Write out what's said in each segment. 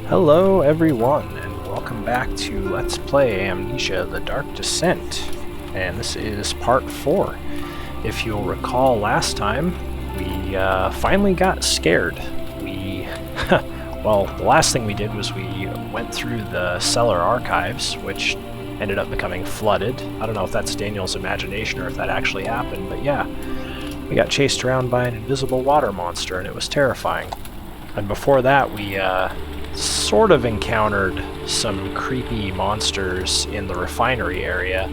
Hello everyone, and welcome back to Let's Play Amnesia: The Dark Descent. And this is part 4. If you'll recall last time, we finally got scared. Well, the last thing we did was we went through the cellar archives, which ended up becoming flooded. I don't know if that's Daniel's imagination or if that actually happened, but yeah. We got chased around by an invisible water monster, and it was terrifying. And before that, we sort of encountered some creepy monsters in the refinery area.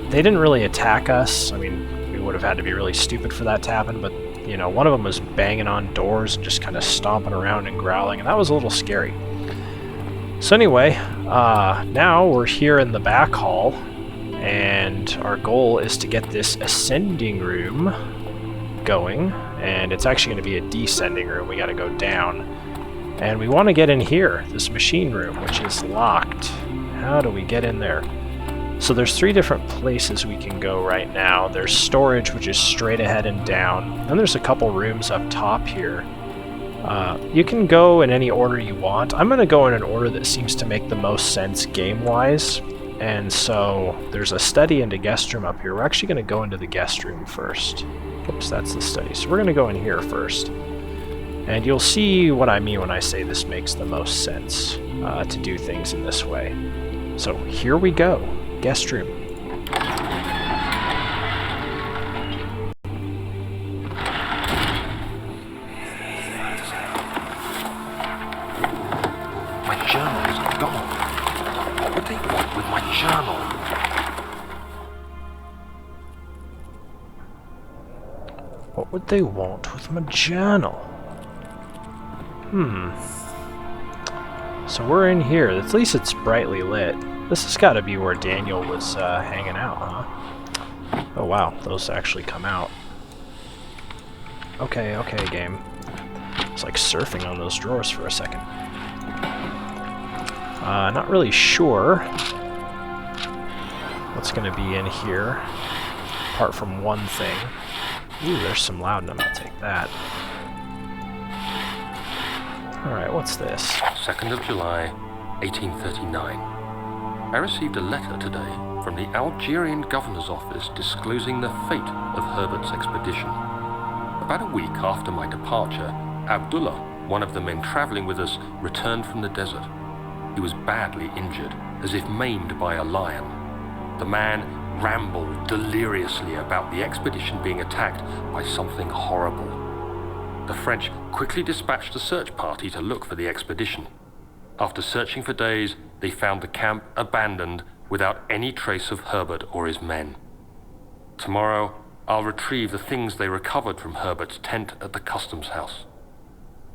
They didn't really attack us. I mean, we would have had to be really stupid for that to happen, but, you know, one of them was banging on doors and just kind of stomping around and growling, and that was a little scary. So anyway, now we're here in the back hall, and our goal is to get this ascending room going, and it's actually going to be a descending room. We got to go down. And we want to get in here, this machine room, which is locked. How do we get in there? So there's 3 different places we can go right now. There's storage, which is straight ahead and down. Then there's a couple rooms up top here. You can go in any order you want. I'm going to go in an order that seems to make the most sense game-wise. And so there's a study and a guest room up here. We're actually going to go into the guest room first. Oops, that's the study. So we're going to go in here first. And you'll see what I mean when I say this makes the most sense to do things in this way. So here we go. Guest room. My journal is gone. What would they want with my journal? What would they want with my journal? So we're in here. At least it's brightly lit. This has got to be where Daniel was hanging out, huh? Oh wow, those actually come out. Okay, game. It's like surfing on those drawers for a second. Not really sure what's going to be in here, apart from one thing. Ooh, there's some laudanum. I'll take that. Alright, what's this? 2nd of July, 1839. I received a letter today from the Algerian governor's office disclosing the fate of Herbert's expedition. About a week after my departure, Abdullah, one of the men traveling with us, returned from the desert. He was badly injured, as if maimed by a lion. The man rambled deliriously about the expedition being attacked by something horrible. The French quickly dispatched a search party to look for the expedition. After searching for days, they found the camp abandoned without any trace of Herbert or his men. Tomorrow, I'll retrieve the things they recovered from Herbert's tent at the customs house.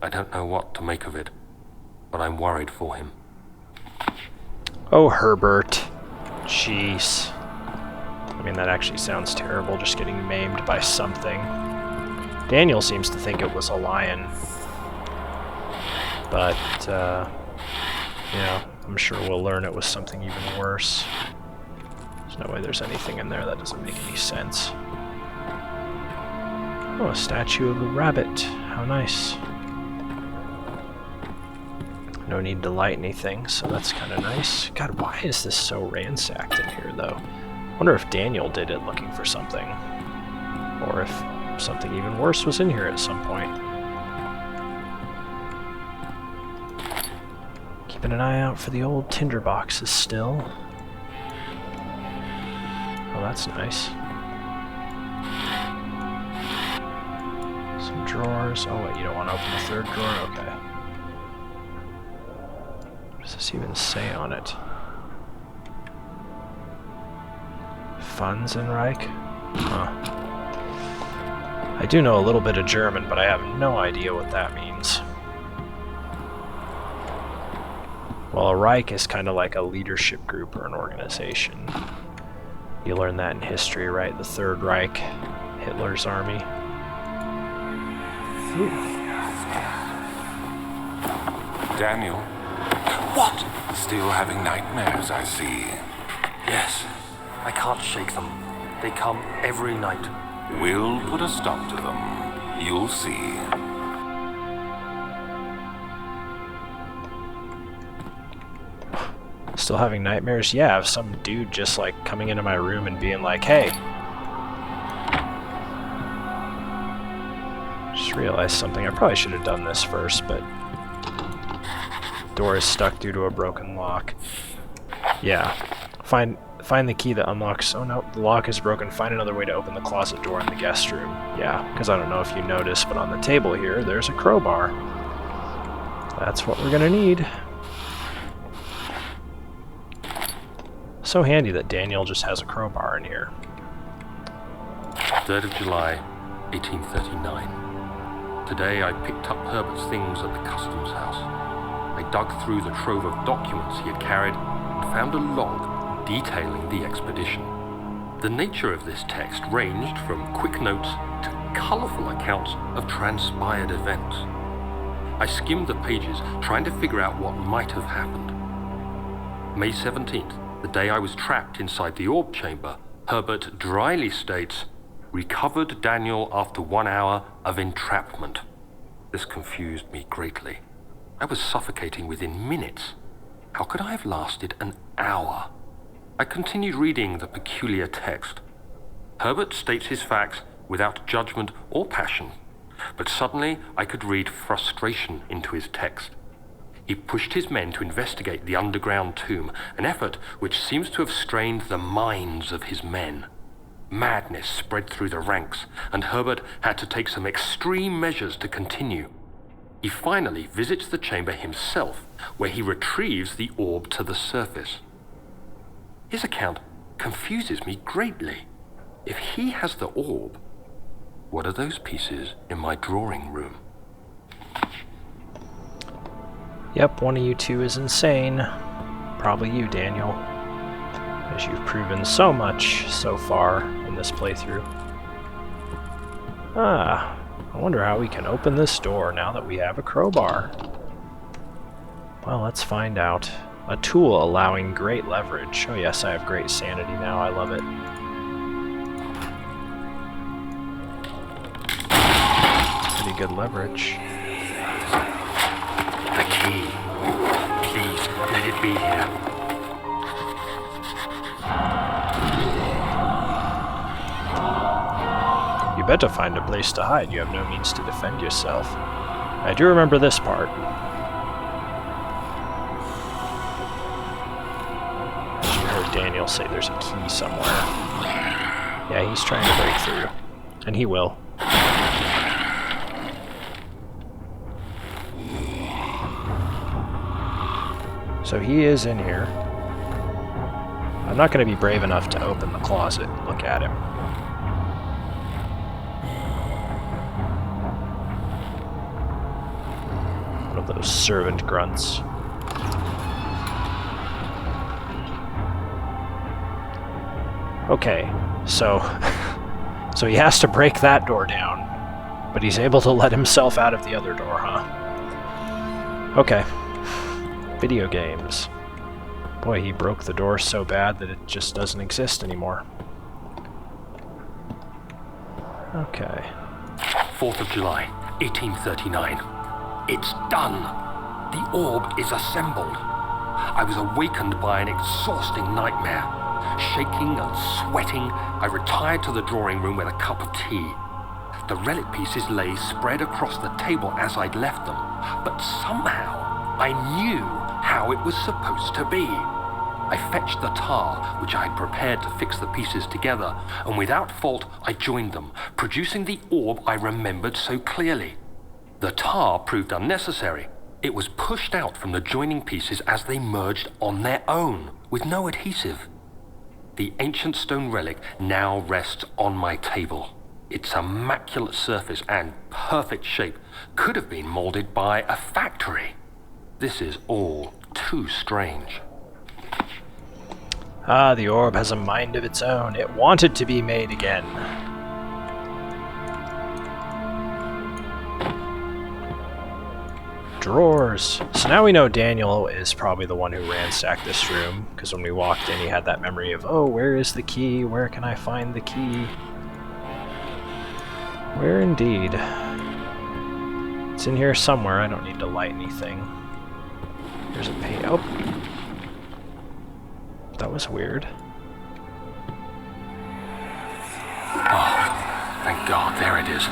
I don't know what to make of it, but I'm worried for him. Oh, Herbert. Jeez. I mean, that actually sounds terrible, just getting maimed by something. Daniel seems to think it was a lion. But, yeah, I'm sure we'll learn it was something even worse. There's no way there's anything in there. That doesn't make any sense. Oh, a statue of a rabbit. How nice. No need to light anything, so that's kind of nice. God, why is this so ransacked in here, though? I wonder if Daniel did it looking for something. Or if something even worse was in here at some point. Keeping an eye out for the old tinder boxes still. Oh, that's nice. Some drawers. Oh, wait, you don't want to open the 3rd drawer? Okay. What does this even say on it? Funzenreich? Huh. I do know a little bit of German, but I have no idea what that means. Well, a Reich is kind of like a leadership group or an organization. You learn that in history, right? The Third Reich, Hitler's army. Ooh. Daniel? What? Still having nightmares, I see. Yes, I can't shake them. They come every night. We'll put a stop to them. You'll see. Still having nightmares? Yeah, of some dude just like coming into my room and being like, hey. Just realized something. I probably should have done this first, but door is stuck due to a broken lock. Yeah. Find the key that unlocks... Oh no, the lock is broken. Find another way to open the closet door in the guest room. Yeah, because I don't know if you noticed, but on the table here, there's a crowbar. That's what we're gonna need. So handy that Daniel just has a crowbar in here. 3rd of July, 1839. Today I picked up Herbert's things at the customs house. I dug through the trove of documents he had carried and found a log detailing the expedition. The nature of this text ranged from quick notes to colourful accounts of transpired events. I skimmed the pages, trying to figure out what might have happened. May 17th, the day I was trapped inside the orb chamber, Herbert dryly states, "Recovered Daniel after 1 hour of entrapment." This confused me greatly. I was suffocating within minutes. How could I have lasted an hour? I continued reading the peculiar text. Herbert states his facts without judgment or passion, but suddenly I could read frustration into his text. He pushed his men to investigate the underground tomb, an effort which seems to have strained the minds of his men. Madness spread through the ranks, and Herbert had to take some extreme measures to continue. He finally visits the chamber himself, where he retrieves the orb to the surface. His account confuses me greatly. If he has the orb, what are those pieces in my drawing room? Yep, one of you two is insane. Probably you, Daniel. As you've proven so much so far in this playthrough. I wonder how we can open this door now that we have a crowbar. Well, let's find out. A tool allowing great leverage. Oh yes, I have great sanity now, I love it. Pretty good leverage. The key. Please, let it be here. You better find a place to hide. You have no means to defend yourself. I do remember this part. As you heard Daniel say, there's a key somewhere. Yeah, he's trying to break through. And he will. So he is in here. I'm not going to be brave enough to open the closet. Look at him. One of those servant grunts. Okay, so he has to break that door down, but he's able to let himself out of the other door, huh? Okay. Video games. Boy, he broke the door so bad that it just doesn't exist anymore. Okay. 4th of July, 1839. It's done! The orb is assembled. I was awakened by an exhausting nightmare. Shaking and sweating, I retired to the drawing room with a cup of tea. The relic pieces lay spread across the table as I'd left them, but somehow I knew how it was supposed to be. I fetched the tar, which I had prepared to fix the pieces together, and without fault I joined them, producing the orb I remembered so clearly. The tar proved unnecessary. It was pushed out from the joining pieces as they merged on their own, with no adhesive. The ancient stone relic now rests on my table. Its immaculate surface and perfect shape could have been molded by a factory. This is all too strange. Ah, the orb has a mind of its own. It wanted to be made again. Drawers. So now we know Daniel is probably the one who ransacked this room, because when we walked in he had that memory of, oh, where is the key? Where can I find the key? Where indeed? It's in here somewhere. I don't need to light anything. There's a page. Oh. that was weird. Oh, thank God, there it is.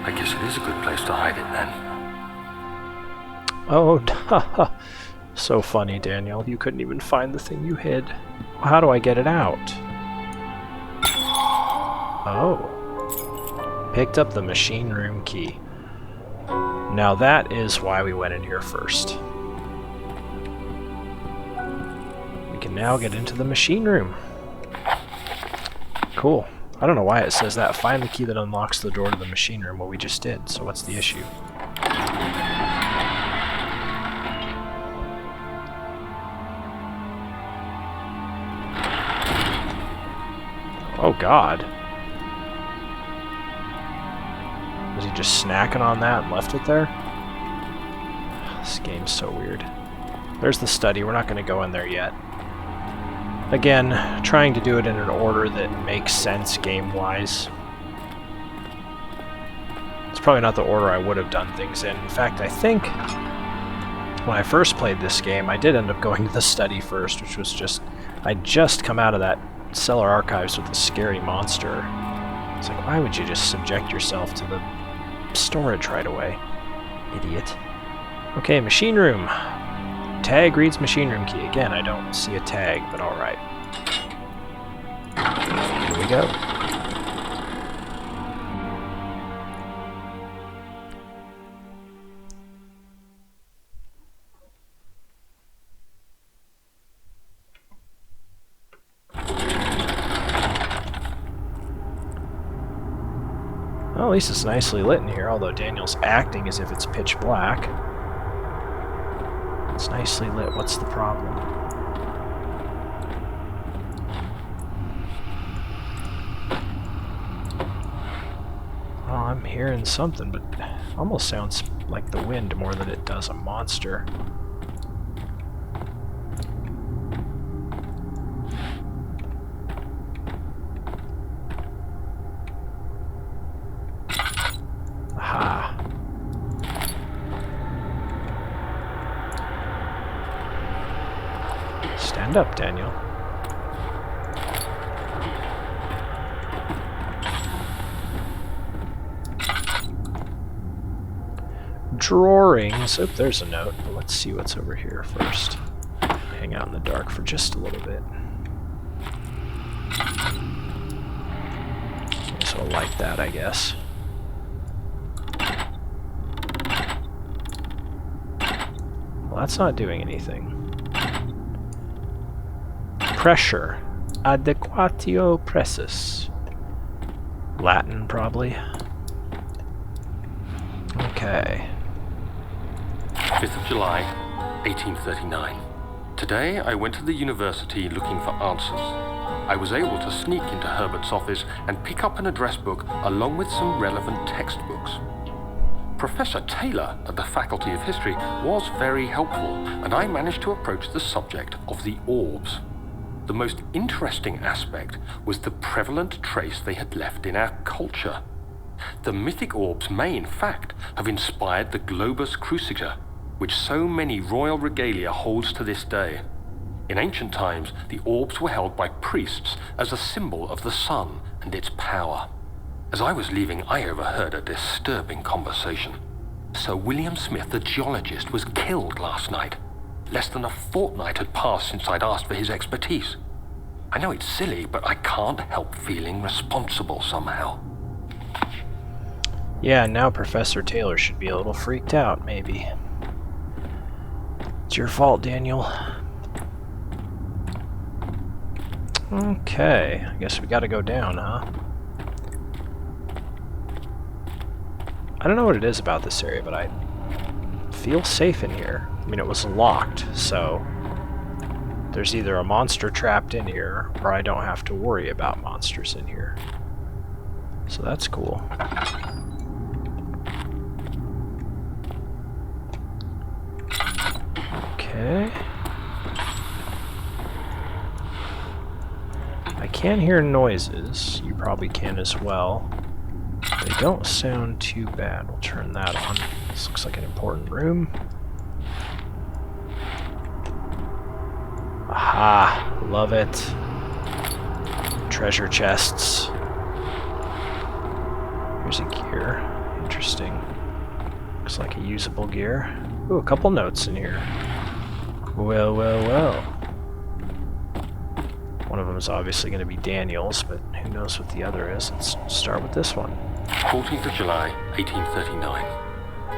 I guess it is a good place to hide it then. Oh, so funny, Daniel. You couldn't even find the thing you hid. How do I get it out? Oh. Picked up the machine room key. Now that is why we went in here first. We can now get into the machine room. Cool. I don't know why it says that. Find the key that unlocks the door to the machine room. Well, we just did, so what's the issue? Oh God. Was he just snacking on that and left it there? This game's so weird. There's the study. We're not going to go in there yet. Again, trying to do it in an order that makes sense game-wise. It's probably not the order I would have done things in. In fact, I think when I first played this game, I did end up going to the study first, which was just... I'd just come out of that cellar archives with a scary monster. It's like, why would you just subject yourself to the storage right away? Idiot. Okay, machine room. Tag reads machine room key. Again, I don't see a tag, but alright. Here we go. Well, at least it's nicely lit in here, although Daniel's acting as if it's pitch black. It's nicely lit. What's the problem? Well, I'm hearing something, but it almost sounds like the wind more than it does a monster. Aha. Stand up, Daniel. Drawings. Oh, there's a note. But let's see what's over here first. Hang out in the dark for just a little bit. So I'll light that, I guess. Well, that's not doing anything. Pressure. Adequatio pressus. Latin, probably. Okay. 5th of July, 1839. Today, I went to the university looking for answers. I was able to sneak into Herbert's office and pick up an address book along with some relevant textbooks. Professor Taylor at the Faculty of History was very helpful, and I managed to approach the subject of the orbs. The most interesting aspect was the prevalent trace they had left in our culture. The mythic orbs may, in fact, have inspired the globus cruciger, which so many royal regalia holds to this day. In ancient times, the orbs were held by priests as a symbol of the sun and its power. As I was leaving, I overheard a disturbing conversation. Sir William Smith, the geologist, was killed last night. Less than a fortnight had passed since I'd asked for his expertise. I know it's silly, but I can't help feeling responsible somehow. Yeah, now Professor Taylor should be a little freaked out, maybe. It's your fault, Daniel. Okay, I guess we gotta go down, huh? I don't know what it is about this area, but I feel safe in here. I mean, it was locked, so there's either a monster trapped in here, or I don't have to worry about monsters in here. So that's cool. Okay. I can hear noises. You probably can as well. They don't sound too bad. We'll turn that on. This looks like an important room. Aha, love it. Treasure chests. Here's a gear. Interesting. Looks like a usable gear. Ooh, a couple notes in here. Well, well, well. One of them is obviously going to be Daniel's, but who knows what the other is. Let's start with this one. 14th of July, 1839.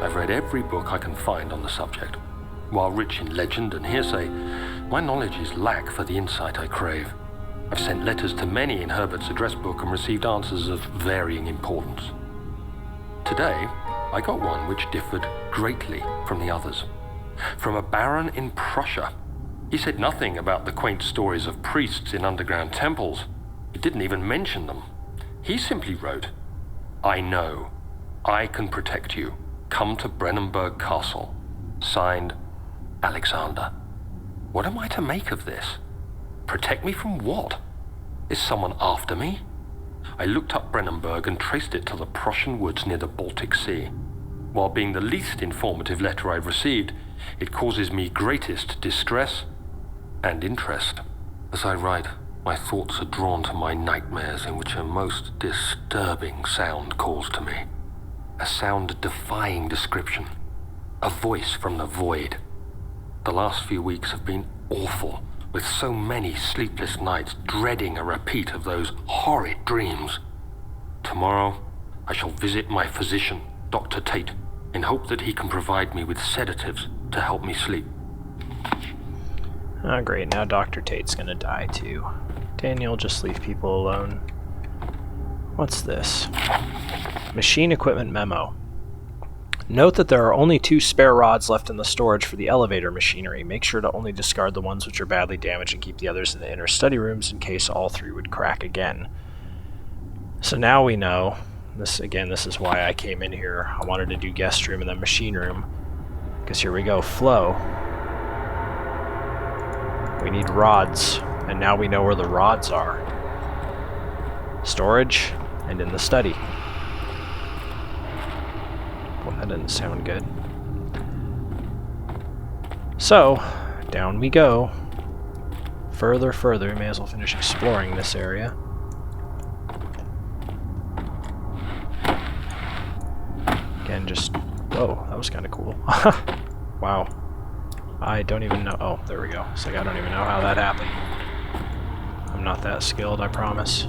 I've read every book I can find on the subject. While rich in legend and hearsay, my knowledge is lack for the insight I crave. I've sent letters to many in Herbert's address book and received answers of varying importance. Today, I got one which differed greatly from the others. From a baron in Prussia. He said nothing about the quaint stories of priests in underground temples. He didn't even mention them. He simply wrote, "I know. I can protect you. Come to Brennenburg Castle. Signed, Alexander." What am I to make of this? Protect me from what? Is someone after me? I looked up Brennenburg and traced it to the Prussian woods near the Baltic Sea. While being the least informative letter I've received, it causes me greatest distress and interest. As I write, my thoughts are drawn to my nightmares in which a most disturbing sound calls to me. A sound defying description. A voice from the void. The last few weeks have been awful, with so many sleepless nights dreading a repeat of those horrid dreams. Tomorrow, I shall visit my physician, Dr. Tate, in hope that he can provide me with sedatives to help me sleep. Oh great, now Dr. Tate's gonna die too. Daniel, just leave people alone. What's this? Machine equipment memo. Note that there are only 2 spare rods left in the storage for the elevator machinery. Make sure to only discard the ones which are badly damaged and keep the others in the inner study rooms in case all 3 would crack again. So now we know. This is why I came in here. I wanted to do guest room and then machine room. Because here we go, flow. We need rods, and now we know where the rods are. Storage, and in the study. Well, that didn't sound good. So, down we go. Further, we may as well finish exploring this area. Again, just... whoa, that was kind of cool. Wow. I don't even know... oh, there we go. It's like I don't even know how that happened. I'm not that skilled, I promise.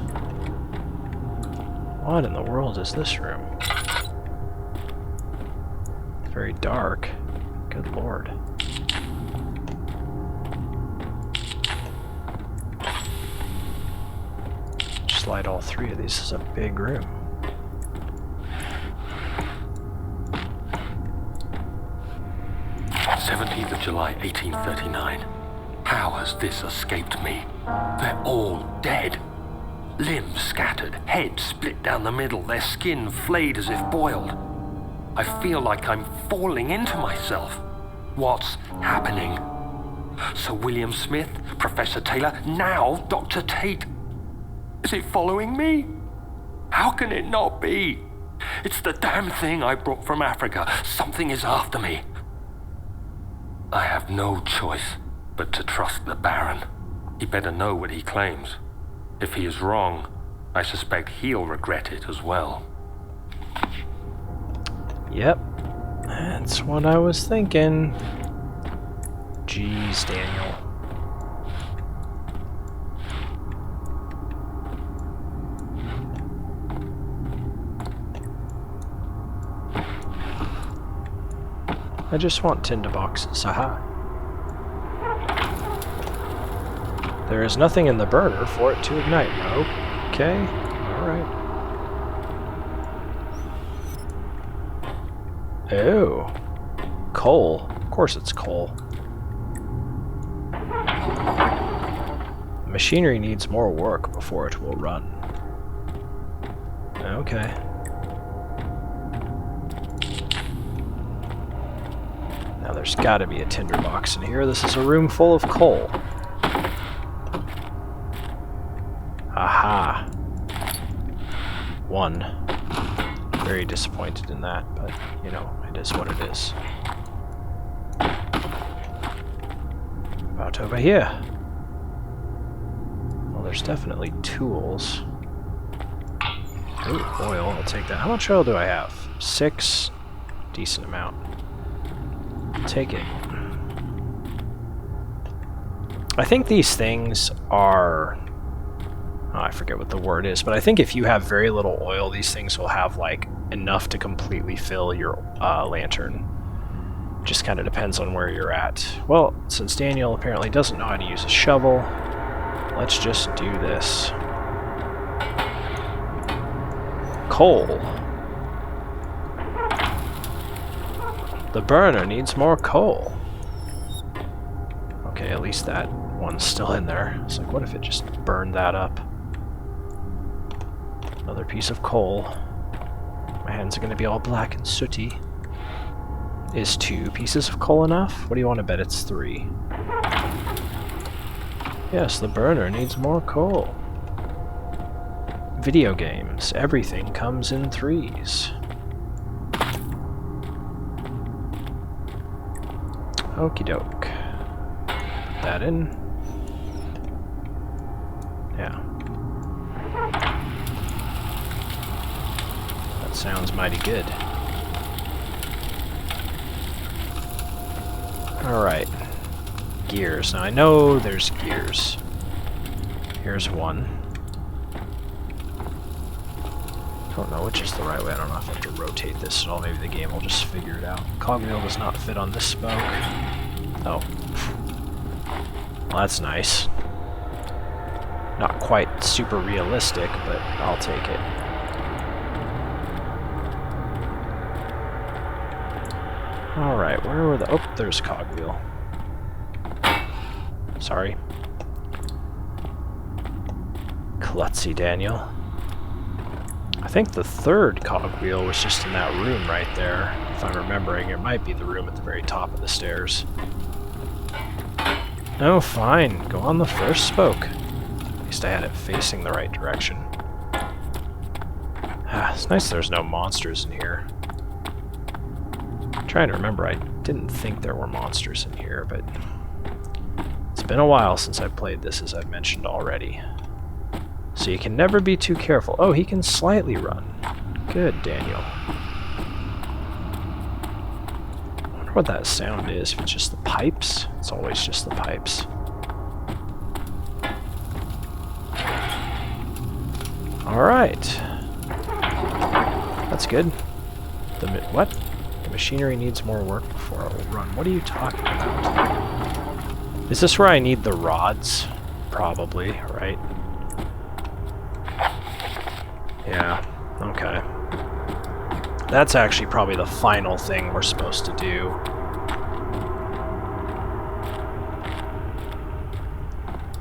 What in the world is this room? It's very dark. Good lord. Slide all 3 of these. This is a big room. July 1839. How has this escaped me? They're all dead. Limbs scattered, heads split down the middle, their skin flayed as if boiled. I feel like I'm falling into myself. What's happening? Sir William Smith, Professor Taylor, now Dr. Tate. Is it following me? How can it not be? It's the damn thing I brought from Africa. Something is after me. I have no choice but to trust the Baron. He better know what he claims. If he is wrong, I suspect he'll regret it as well. Yep, that's what I was thinking. Jeez, Daniel. I just want tinderboxes, aha. There is nothing in the burner for it to ignite. Okay, alright. Oh, coal. Of course it's coal. The machinery needs more work before it will run. Okay. Now there's gotta be a tinderbox in here. This is a room full of coal. Aha. 1. Very disappointed in that, but, you know, it is what it is. About over here. there's definitely tools. Ooh, oil, I'll take that. How much oil do I have? 6. Decent amount. Take it. I think these things are... Oh, I forget what the word is, but I think if you have very little oil, these things will have, like, enough to completely fill your lantern. Just kind of depends on where you're at. Well, since Daniel apparently doesn't know how to use a shovel, let's just do this. Coal. The burner needs more coal. Okay, at least that one's still in there. It's like, what if it just burned that up? Another piece of coal. My hands are going to be all black and sooty. Is 2 pieces of coal enough? What do you want to bet it's 3? Yes, the burner needs more coal. Video games. Everything comes in 3s. Okie doke. Put that in. Yeah. That sounds mighty good. Alright. Gears. Now I know there's gears. Here's one. Don't know which is the right way. I don't know if I have to rotate this at all. Maybe the game will just figure it out. Cogwheel does not fit on this spoke. Oh. Well, that's nice. Not quite super realistic, but I'll take it. Alright, where were the... Oh, there's cogwheel. Sorry. Klutzy Daniel. I think the 3rd cogwheel was just in that room right there. If I'm remembering, it might be the room at the very top of the stairs. Oh, fine. Go on the 1st spoke. At least I had it facing the right direction. Ah, it's nice there's no monsters in here. I'm trying to remember, I didn't think there were monsters in here, but it's been a while since I've played this, as I've mentioned already. So you can never be too careful. Oh, he can slightly run. Good, Daniel. I wonder what that sound is. If it's just the pipes? It's always just the pipes. Alright. That's good. What? The machinery needs more work before it will run. What are you talking about? Is this where I need the rods? Probably, right? Yeah, okay. That's actually probably the final thing we're supposed to do.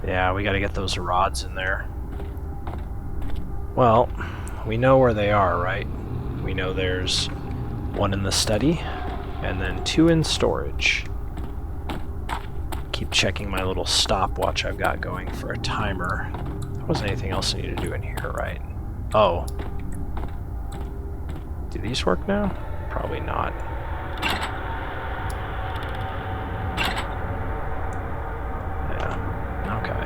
Yeah, we gotta get those rods in there. Well, we know where they are, right? We know there's 1 in the study, and then 2 in storage. Keep checking my little stopwatch I've got going for a timer. There wasn't anything else I need to do in here, right? Oh. Do these work now? Probably not. Yeah. Okay.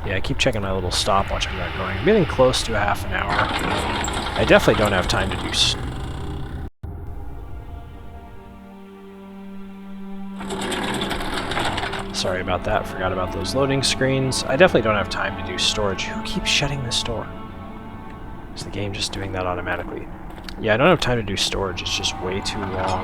Yeah, I keep checking my little stopwatch I've got going. I'm getting close to a half an hour. I definitely don't have time to do... Sorry about that, forgot about those loading screens. I definitely don't have time to do storage. Who keeps shutting this door? Is the game just doing that automatically? Yeah, I don't have time to do storage, it's just way too long.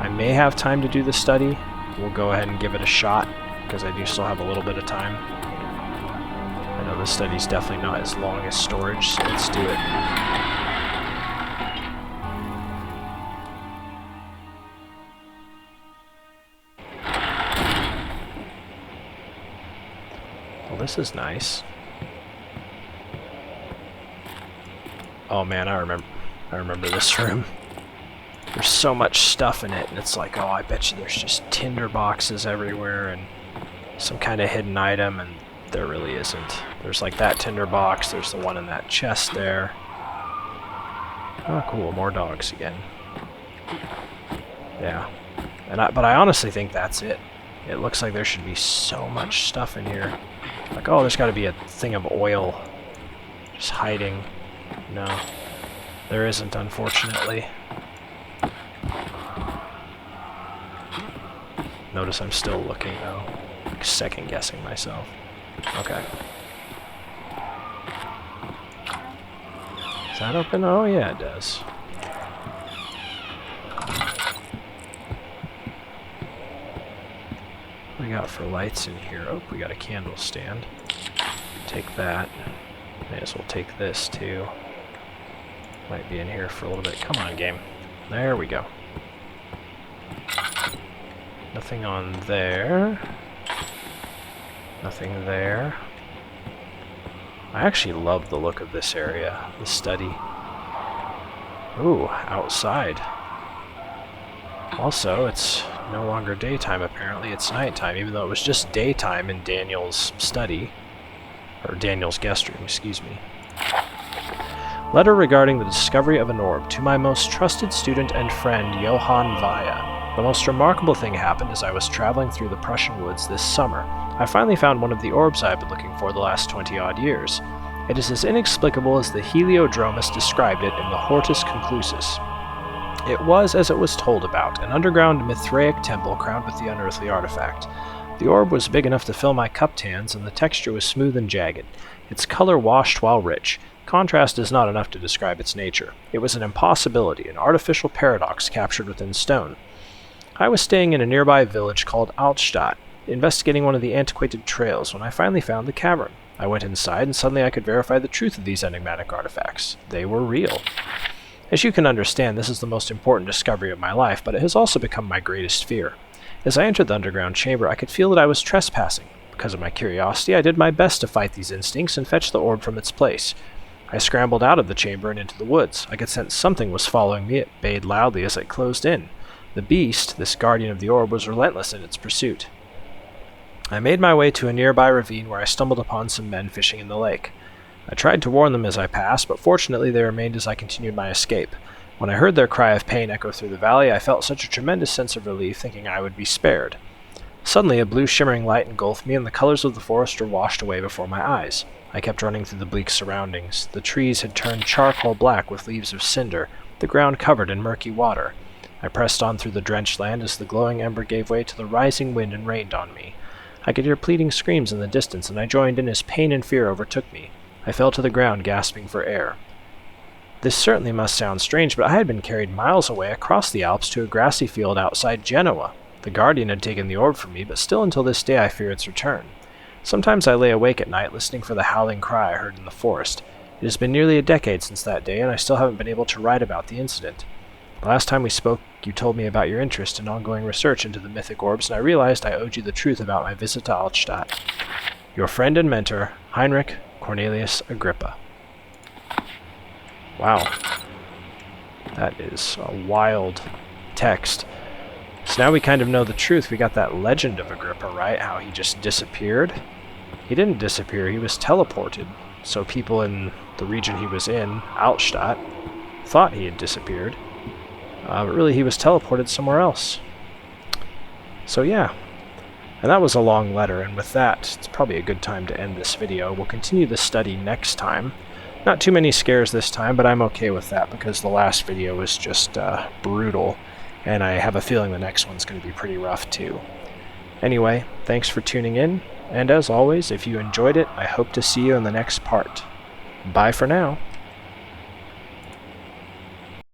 I may have time to do the study. We'll go ahead and give it a shot, because I do still have a little bit of time. I know the study's definitely not as long as storage, so let's do it. Well, this is nice. Oh man, I remember this room. There's so much stuff in it, and it's like, oh, I bet you there's just tinder boxes everywhere and some kind of hidden item, and there really isn't. There's like that tinder box, there's the one in that chest there. Oh cool, more dogs again. Yeah. But I honestly think that's it. It looks like there should be so much stuff in here. Like, oh, there's got to be a thing of oil just hiding. No, there isn't, unfortunately. Notice I'm still looking, though. Like, second-guessing myself. Okay. Is that open? Oh, yeah, it does. What we got for lights in here? Oh, we got a candle stand. Take that. May as well take this, too. Might be in here for a little bit. Come on, game. There we go. Nothing on there. Nothing there. I actually love the look of this area, the study. Ooh, outside. Also, it's no longer daytime, apparently. It's nighttime, even though it was just daytime in Daniel's study. Or Daniel's guest room, excuse me. Letter regarding the discovery of an orb to my most trusted student and friend, Johann Vaya. The most remarkable thing happened as I was traveling through the Prussian woods this summer. I finally found one of the orbs I have been looking for the last 20-odd years. It is as inexplicable as the Heliodromus described it in the Hortus Conclusus. It was, as it was told about, an underground Mithraic temple crowned with the unearthly artifact. The orb was big enough to fill my cupped hands, and the texture was smooth and jagged. Its color washed while rich. Contrast is not enough to describe its nature. It was an impossibility, an artificial paradox captured within stone. I was staying in a nearby village called Altstadt, investigating one of the antiquated trails when I finally found the cavern. I went inside, and suddenly I could verify the truth of these enigmatic artifacts. They were real. As you can understand, this is the most important discovery of my life, but it has also become my greatest fear. As I entered the underground chamber, I could feel that I was trespassing. Because of my curiosity, I did my best to fight these instincts and fetch the orb from its place. I scrambled out of the chamber and into the woods. I could sense something was following me. It bayed loudly as I closed in. The beast, this guardian of the orb, was relentless in its pursuit. I made my way to a nearby ravine where I stumbled upon some men fishing in the lake. I tried to warn them as I passed, but fortunately they remained as I continued my escape. When I heard their cry of pain echo through the valley, I felt such a tremendous sense of relief, thinking I would be spared. Suddenly, a blue shimmering light engulfed me, and the colors of the forest were washed away before my eyes. I kept running through the bleak surroundings. The trees had turned charcoal black with leaves of cinder, the ground covered in murky water. I pressed on through the drenched land as the glowing ember gave way to the rising wind and rained on me. I could hear pleading screams in the distance, and I joined in as pain and fear overtook me. I fell to the ground, gasping for air. This certainly must sound strange, but I had been carried miles away across the Alps to a grassy field outside Genoa. The guardian had taken the orb from me, but still until this day I fear its return. Sometimes I lay awake at night, listening for the howling cry I heard in the forest. It has been nearly a decade since that day, and I still haven't been able to write about the incident. The last time we spoke, you told me about your interest in ongoing research into the mythic orbs, and I realized I owed you the truth about my visit to Altstadt. Your friend and mentor, Heinrich Cornelius Agrippa. Wow. That is a wild text. So now we kind of know the truth. We got that legend of Agrippa, right? How he just disappeared. He didn't disappear, he was teleported. So people in the region he was in, Altstadt, thought he had disappeared. But really he was teleported somewhere else. So yeah. And that was a long letter, and with that, it's probably a good time to end this video. We'll continue the study next time. Not too many scares this time, but I'm okay with that because the last video was just brutal, and I have a feeling the next one's going to be pretty rough too. Anyway, thanks for tuning in, and as always, if you enjoyed it, I hope to see you in the next part. Bye for now.